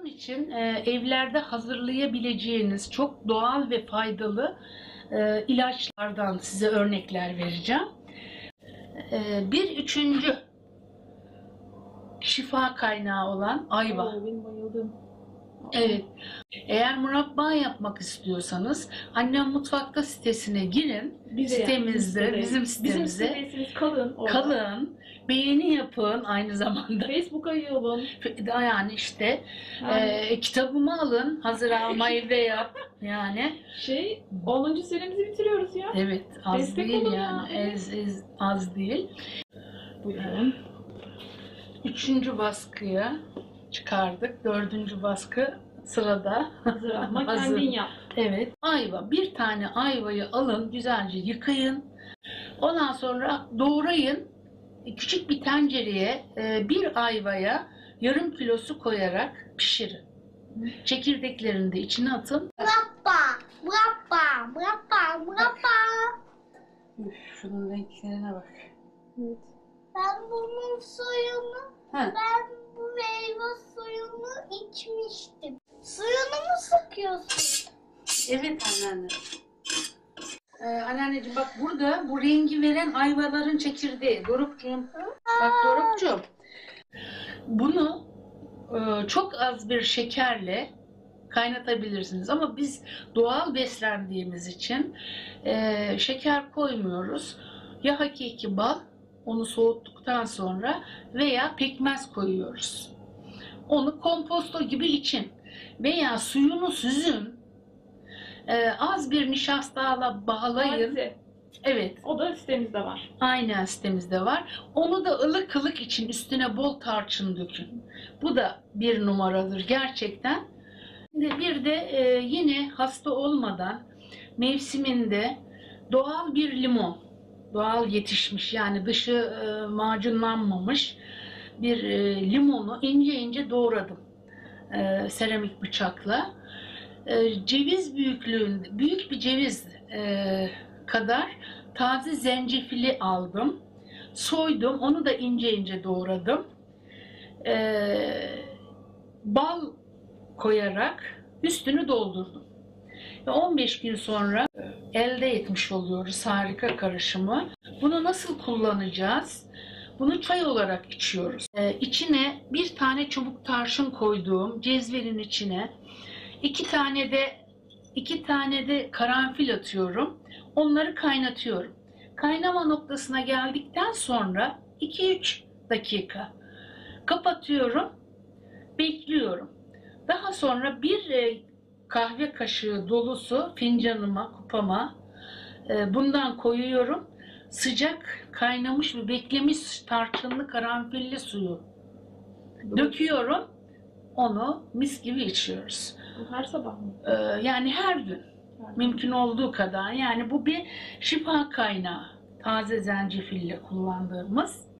Bunun için evlerde hazırlayabileceğiniz çok doğal ve faydalı ilaçlardan size örnekler vereceğim. Bir üçüncü şifa kaynağı olan ayva. Benim bayıldım. Evet. Eğer murabba yapmak istiyorsanız Annem Mutfakta sitesine girin. Sitemizde, bizim sitemizde. Sitemiz kalın. Orada. Kalın. Beğeni yapın aynı zamanda. Facebook'a üye olun. Yani işte kitabımı alın. Hazır almayı da yap. Yani. 10. serimizi bitiriyoruz ya. Evet. Az Destek değil olun yani. ya. Az değil. Buyurun. 3. baskıya çıkardık. 4. baskı sırada. Hazır ama Hazır. kendin yap. Evet. Ayva. Bir tane ayvayı alın. Güzelce yıkayın. Ondan sonra doğrayın. Küçük bir tencereye bir ayvaya yarım kilosu koyarak pişirin. Çekirdeklerini de içine atın. Üf, şunun renklerine bak. Evet. Ben bunun suyunu, ben bu meyve suyunu içmiştim. Suyunu mu sıkıyorsun? Evet anneanne. Anneanneciğim bak burada bu rengi veren ayvaların çekirdeği. Dorukcuğum. Bak Dorukcuğum. Bunu çok az bir şekerle kaynatabilirsiniz. Ama biz doğal beslendiğimiz için şeker koymuyoruz. Ya hakiki bal, onu soğuttuktan sonra veya pekmez koyuyoruz. Onu komposto gibi için veya suyunu süzün. Az bir nişastayla bağlayın. Taze. Evet. O da sitemizde var. Aynen sitemizde var. Onu da ılık ılık için üstüne bol tarçın dökün. Bu da bir numaradır gerçekten. Bir de yine hasta olmadan mevsiminde doğal bir limon. Doğal yetişmiş yani dışı macunlanmamış bir limonu ince ince doğradım. Seramik bıçakla. Ceviz büyüklüğünde, büyük bir ceviz kadar taze zencefili aldım. Soydum, onu da ince ince doğradım. Bal koyarak üstünü doldurdum. Ve 15 gün sonra elde etmiş oluyoruz harika karışımı. Bunu nasıl kullanacağız? Bunu çay olarak içiyoruz. İçine bir tane çubuk tarçın koyduğum cezvenin içine iki tane de karanfil atıyorum. Onları kaynatıyorum. Kaynama noktasına geldikten sonra 2-3 dakika kapatıyorum. Bekliyorum. Daha sonra bir kahve kaşığı dolusu fincanıma, kupama bundan koyuyorum. Sıcak, kaynamış ve beklemiş tarçınlı karanfilli suyu döküyorum. Onu mis gibi içiyoruz. Bu her sabah mı? Yani her gün. Mümkün olduğu kadar. Yani bu bir şifa kaynağı. Taze zencefille kullandığımız.